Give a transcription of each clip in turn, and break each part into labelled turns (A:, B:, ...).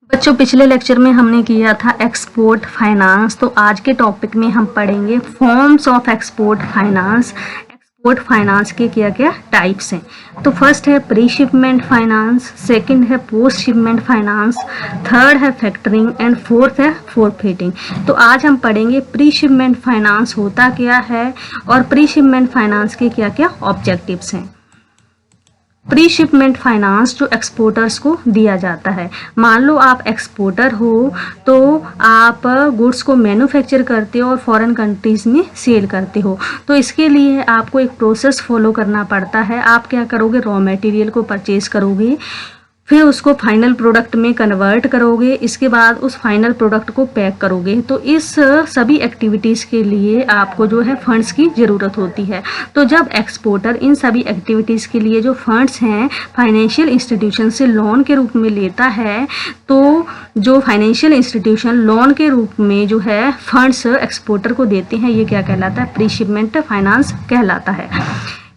A: बच्चों, पिछले लेक्चर में हमने किया था एक्सपोर्ट फाइनेंस। तो आज के टॉपिक में हम पढ़ेंगे forms of export finance. Export finance के क्या क्या टाइप्स हैं। तो फर्स्ट है प्री शिपमेंट फाइनेंस, सेकंड है पोस्ट शिपमेंट फाइनेंस, थर्ड है फैक्टरिंग एंड फोर्थ है फॉरफिटिंग। तो आज हम पढ़ेंगे प्री शिपमेंट फाइनेंस होता क्या है और प्री शिपमेंट फाइनेंस के क्या क्या ऑब्जेक्टिव्स हैं। प्री शिपमेंट फाइनेंस जो एक्सपोर्टर्स को दिया जाता है। मान लो आप एक्सपोर्टर हो तो आप गुड्स को मैन्युफैक्चर करते हो और फॉरेन कंट्रीज में सेल करते हो। तो इसके लिए आपको एक प्रोसेस फॉलो करना पड़ता है। आप क्या करोगे, रॉ मटेरियल को परचेज करोगे, फिर उसको फाइनल प्रोडक्ट में कन्वर्ट करोगे, इसके बाद उस फाइनल प्रोडक्ट को पैक करोगे। तो इस सभी एक्टिविटीज़ के लिए आपको जो है फंड्स की ज़रूरत होती है। तो जब एक्सपोर्टर इन सभी एक्टिविटीज़ के लिए जो फंड्स हैं फाइनेंशियल इंस्टीट्यूशन से लोन के रूप में लेता है, तो जो फाइनेंशियल इंस्टीट्यूशन लोन के रूप में जो है फंड्स एक्सपोर्टर को देते हैं, ये क्या कहलाता है, प्री शिपमेंट फाइनेंस कहलाता है।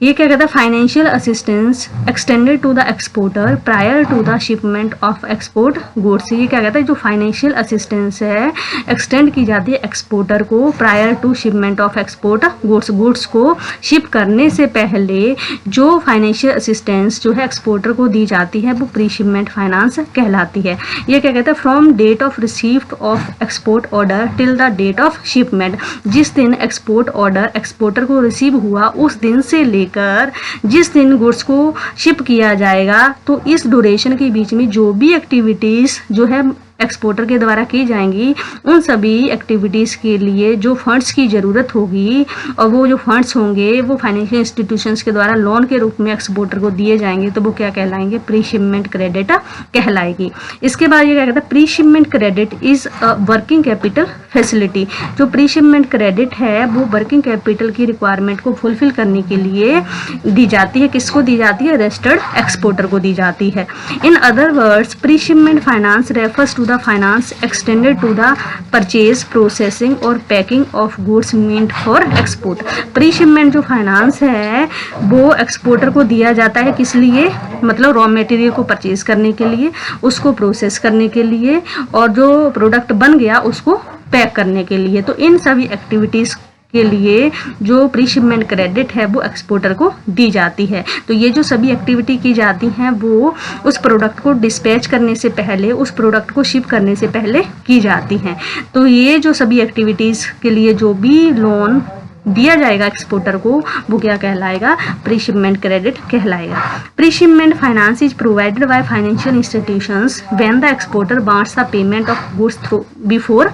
A: ये क्या कहता है, financial assistance extended to the exporter prior to the shipment of export goods. ये क्या कहता है, जो फाइनेंशियल असिस्टेंस है एक्सटेंड की जाती है एक्सपोर्टर को prior to shipment of export goods. Goods को शिप करने से पहले जो फाइनेंशियल असिस्टेंस जो है एक्सपोर्टर को दी जाती है वो प्री शिपमेंट फाइनेंस कहलाती है। ये क्या कहता है, from date of received of export order till the date of shipment. जिस दिन एक्सपोर्ट ऑर्डर एक्सपोर्टर को रिसीव हुआ उस दिन से लेकर जिस दिन गुड्स को शिप किया जाएगा, तो इस ड्यूरेशन के बीच में जो भी एक्टिविटीज जो है एक्सपोर्टर के द्वारा की जाएंगी, उन सभी एक्टिविटीज़ के लिए जो फंड्स की ज़रूरत होगी और वो जो फंड्स होंगे वो फाइनेंशियल इंस्टीट्यूशंस के द्वारा लोन के रूप में एक्सपोर्टर को दिए जाएंगे, तो वो क्या कहलाएंगे, प्री शिपमेंट क्रेडिट कहलाएगी। इसके बाद ये क्या कहता है, pre shipment credit is a working capital facility. जो प्री शिपमेंट क्रेडिट है वो वर्किंग कैपिटल की रिक्वायरमेंट को फुलफिल करने के लिए दी जाती है। किसको दी जाती है, रजिस्टर्ड एक्सपोर्टर को दी जाती है। In other words pre shipment finance refers to the finance extended to the purchase processing और packing of goods meant for export. Pre shipment जो फाइनेंस है वो एक्सपोर्टर को दिया जाता है, किस लिए, मतलब रॉ मटेरियल को परचेज करने के लिए, उसको प्रोसेस करने के लिए और जो प्रोडक्ट बन गया उसको पैक करने के लिए। तो इन सभी एक्टिविटीज़ के लिए जो प्री शिपमेंट क्रेडिट है वो एक्सपोर्टर को दी जाती है। तो ये जो सभी एक्टिविटी की जाती हैं वो उस प्रोडक्ट को डिस्पैच करने से पहले, उस प्रोडक्ट को शिप करने से पहले की जाती हैं। तो ये जो सभी एक्टिविटीज़ के लिए जो भी लोन दिया जाएगा एक्सपोर्टर को वो क्या कहलाएगा, प्री शिपमेंट क्रेडिट कहलाएगा। Pre shipment finance is provided by financial institutions when the exporter wants the payment of goods through before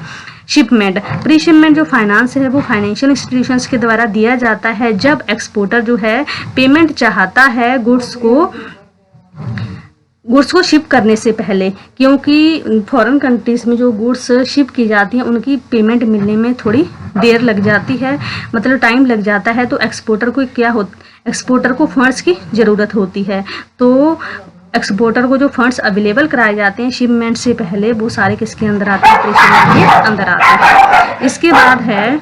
A: shipment. Pre shipment जो फाइनेंस है वो फाइनेंशियल इंस्टीट्यूशंस के द्वारा दिया जाता है जब एक्सपोर्टर जो है पेमेंट चाहता है गुड्स को शिप करने से पहले, क्योंकि फॉरेन कंट्रीज में जो गुड्स शिप की जाती हैं उनकी पेमेंट मिलने में थोड़ी देर लग जाती है, मतलब टाइम लग जाता है। तो एक्सपोर्टर को फंड्स की ज़रूरत होती है। तो एक्सपोर्टर को जो फंड्स अवेलेबल कराए जाते हैं शिपमेंट से पहले वो सारे किसके अंदर आते हैं, प्री शिपमेंट के अंदर आते हैं। इसके बाद है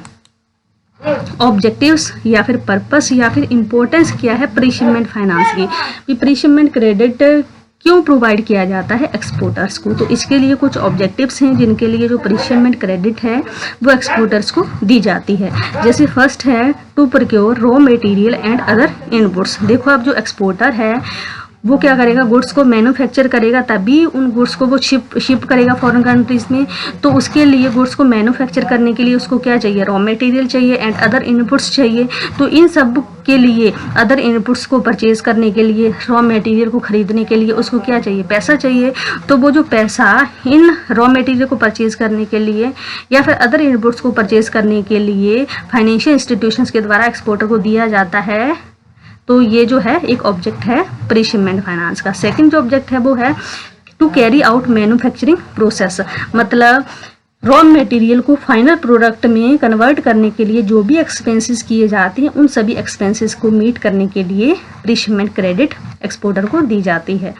A: ऑब्जेक्टिव्स या फिर पर्पस या फिर इम्पोर्टेंस क्या है प्री शिपमेंट फाइनेंस की। प्री शिपमेंट क्रेडिट क्यों प्रोवाइड किया जाता है एक्सपोर्टर्स को, तो इसके लिए कुछ ऑब्जेक्टिव्स हैं जिनके लिए जो प्री शिपमेंट क्रेडिट है वो एक्सपोर्टर्स को दी जाती है। जैसे फर्स्ट है to procure raw material and other inputs. देखो अब जो एक्सपोर्टर है वो क्या करेगा, गुड्स को मैन्युफैक्चर करेगा तभी उन गुड्स को वो शिप करेगा फॉरेन कंट्रीज में। तो उसके लिए गुड्स को मैन्युफैक्चर करने के लिए उसको क्या चाहिए, रॉ मटेरियल चाहिए एंड अदर इनपुट्स चाहिए। तो इन सब के लिए अदर इनपुट्स को परचेज करने के लिए, रॉ मटेरियल को खरीदने के लिए उसको क्या चाहिए, पैसा चाहिए। तो वो जो पैसा इन रॉ मटेरियल को परचेज करने के लिए या फिर अदर इनपुट्स को परचेज करने के लिए फाइनेंशियल इंस्टीट्यूशंस के द्वारा एक्सपोर्टर को दिया जाता है। तो ये जो है एक ऑब्जेक्ट है प्री शिपमेंट फाइनेंस का। सेकंड जो ऑब्जेक्ट है वो है to carry out manufacturing process, मतलब रॉ मटेरियल को फाइनल प्रोडक्ट में कन्वर्ट करने के लिए जो भी एक्सपेंसेस किए जाते हैं उन सभी एक्सपेंसेस को मीट करने के लिए प्री शिपमेंट क्रेडिट एक्सपोर्टर को दी जाती है।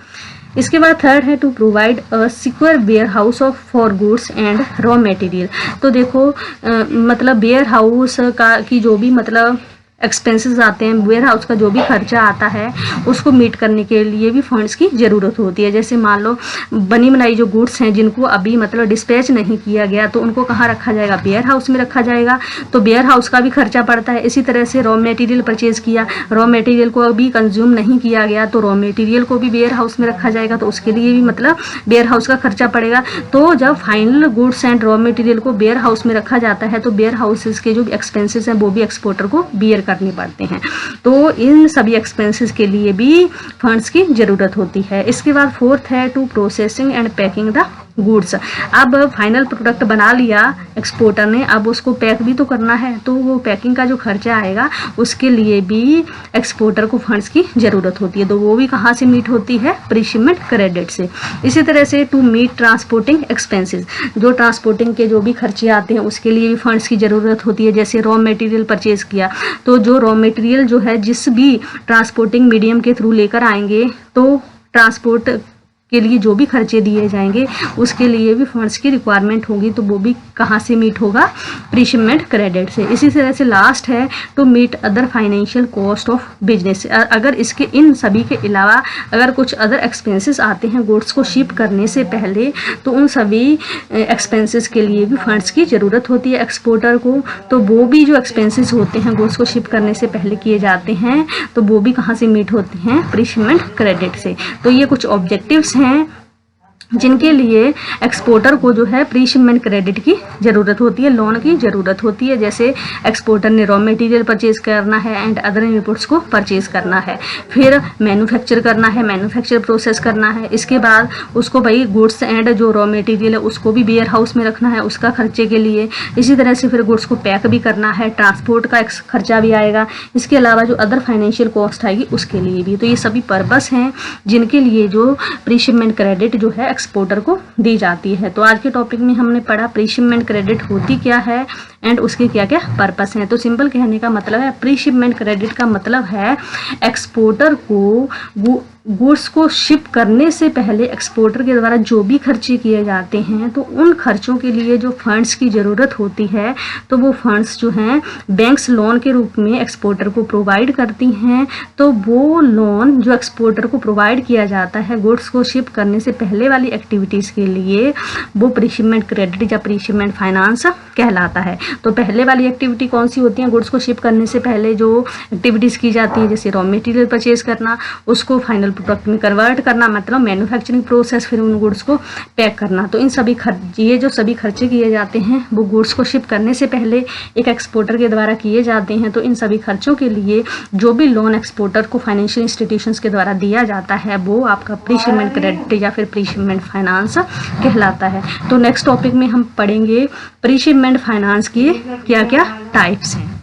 A: इसके बाद थर्ड है to provide a secure warehouse of for goods and raw material. तो देखो मतलब वेयर हाउस का की जो भी मतलब एक्सपेंसेस आते हैं, वेयर हाउस का जो भी खर्चा आता है उसको मीट करने के लिए भी फंड्स की ज़रूरत होती है। जैसे मान लो बनी बनाई जो गुड्स हैं जिनको अभी मतलब डिस्पैच नहीं किया गया तो उनको कहाँ रखा जाएगा, वेयर हाउस में रखा जाएगा, तो वेयर हाउस का भी खर्चा पड़ता है। इसी तरह से रॉ मटेरियल परचेज़ किया, रॉ मटेरियल को अभी कंज्यूम नहीं किया गया तो रॉ मटेरियल को भी वेयर हाउस में रखा जाएगा, तो उसके लिए भी मतलब वेयर हाउस का खर्चा पड़ेगा। तो जब final goods and raw material को वेयर हाउस में रखा जाता है तो वेयर हाउसेस के जो एक्सपेंसेस हैं वो भी एक्सपोर्टर को बियर करने पड़ते हैं। तो इन सभी एक्सपेंसेस के लिए भी फंड्स की ज़रूरत होती है। इसके बाद फोर्थ है to processing and packing the goods. अब फाइनल प्रोडक्ट बना लिया एक्सपोर्टर ने, अब उसको पैक भी तो करना है, तो वो पैकिंग का जो खर्चा आएगा उसके लिए भी एक्सपोर्टर को फंड्स की ज़रूरत होती है। तो वो भी कहाँ से मीट होती है, प्रीशिपमेंट क्रेडिट से। इसी तरह से टू मीट ट्रांसपोर्टिंग एक्सपेंसेस, जो ट्रांसपोर्टिंग के जो भी खर्चे आते हैं उसके लिए भी फंड्स की ज़रूरत होती है। जैसे रॉ मटेरियल परचेज़ किया तो जो रॉ मटेरियल जो है जिस भी ट्रांसपोर्टिंग मीडियम के थ्रू लेकर आएंगे तो ट्रांसपोर्ट के लिए जो भी खर्चे दिए जाएंगे उसके लिए भी फंड्स की रिक्वायरमेंट होगी, तो वो भी कहाँ से मीट होगा, प्रीशिपमेंट क्रेडिट से। इसी तरह से लास्ट है to meet other financial cost of business. अगर इसके इन सभी के अलावा अगर कुछ अदर एक्सपेंसेस आते हैं गुड्स को शिप करने से पहले तो उन सभी एक्सपेंसेस के लिए भी फंड्स की ज़रूरत होती है एक्सपोर्टर को। तो वो भी जो एक्सपेंसेस होते हैं गुड्स को शिप करने से पहले किए जाते हैं तो वो भी कहाँ से मीट होते हैं, प्रीशिपमेंट क्रेडिट से। तो ये कुछ ऑब्जेक्टिव्स हैं जिनके लिए एक्सपोर्टर को जो है प्रीशिपमेंट क्रेडिट की ज़रूरत होती है, लोन की ज़रूरत होती है। जैसे एक्सपोर्टर ने रॉ मटेरियल परचेज़ करना है एंड अदर इनपुट्स को परचेज़ करना है, फिर मैन्युफैक्चर करना है, मैन्युफैक्चर प्रोसेस करना है, इसके बाद उसको भाई गुड्स एंड जो रॉ मटेरियल है उसको भी वेयर हाउस में रखना है उसका खर्चे के लिए। इसी तरह से फिर गुड्स को पैक भी करना है, ट्रांसपोर्ट का खर्चा भी आएगा, इसके अलावा जो अदर फाइनेंशियल कॉस्ट आएगी उसके लिए भी। तो ये सभी पर्पस हैं जिनके लिए जो प्रीशिपमेंट क्रेडिट जो है एक्सपोर्टर को दी जाती है। तो आज के टॉपिक में हमने पढ़ा प्रीशिपमेंट क्रेडिट होती क्या है एंड उसके क्या क्या पर्पस हैं। तो सिंपल कहने का मतलब है प्रीशिपमेंट क्रेडिट का मतलब है एक्सपोर्टर को गुड्स को शिप करने से पहले एक्सपोर्टर के द्वारा जो भी खर्चे किए जाते हैं तो उन खर्चों के लिए जो फंड्स की ज़रूरत होती है तो वो फंड्स जो हैं बैंक्स लोन के रूप में एक्सपोर्टर को प्रोवाइड करती हैं। तो वो लोन जो एक्सपोर्टर को प्रोवाइड किया जाता है गुड्स को शिप करने से पहले वाली एक्टिविटीज़ के लिए वो प्रीशिपमेंट क्रेडिट या प्रीशिपमेंट फाइनेंस कहलाता है। तो पहले वाली एक्टिविटी कौन सी होती है, गुड्स को शिप करने से पहले जो एक्टिविटीज़ की जाती हैं जैसे रॉ मटेरियल परचेज करना, उसको फाइनल प्रोडक्ट में कन्वर्ट करना मतलब मैन्युफैक्चरिंग प्रोसेस, फिर उन गुड्स को पैक करना। तो इन सभी ये जो सभी खर्चे किए जाते हैं वो गुड्स को शिप करने से पहले एक एक्सपोर्टर के द्वारा किए जाते हैं। तो इन सभी खर्चों के लिए जो भी लोन एक्सपोर्टर को फाइनेंशियल इंस्टीट्यूशंस के द्वारा दिया जाता है वो आपका प्रीशिपमेंट क्रेडिट या फिर प्रीशिपमेंट फाइनेंस कहलाता है। तो नेक्स्ट टॉपिक में हम पढ़ेंगे प्रीशिपमेंट फाइनेंस की क्या क्या टाइप्स हैं।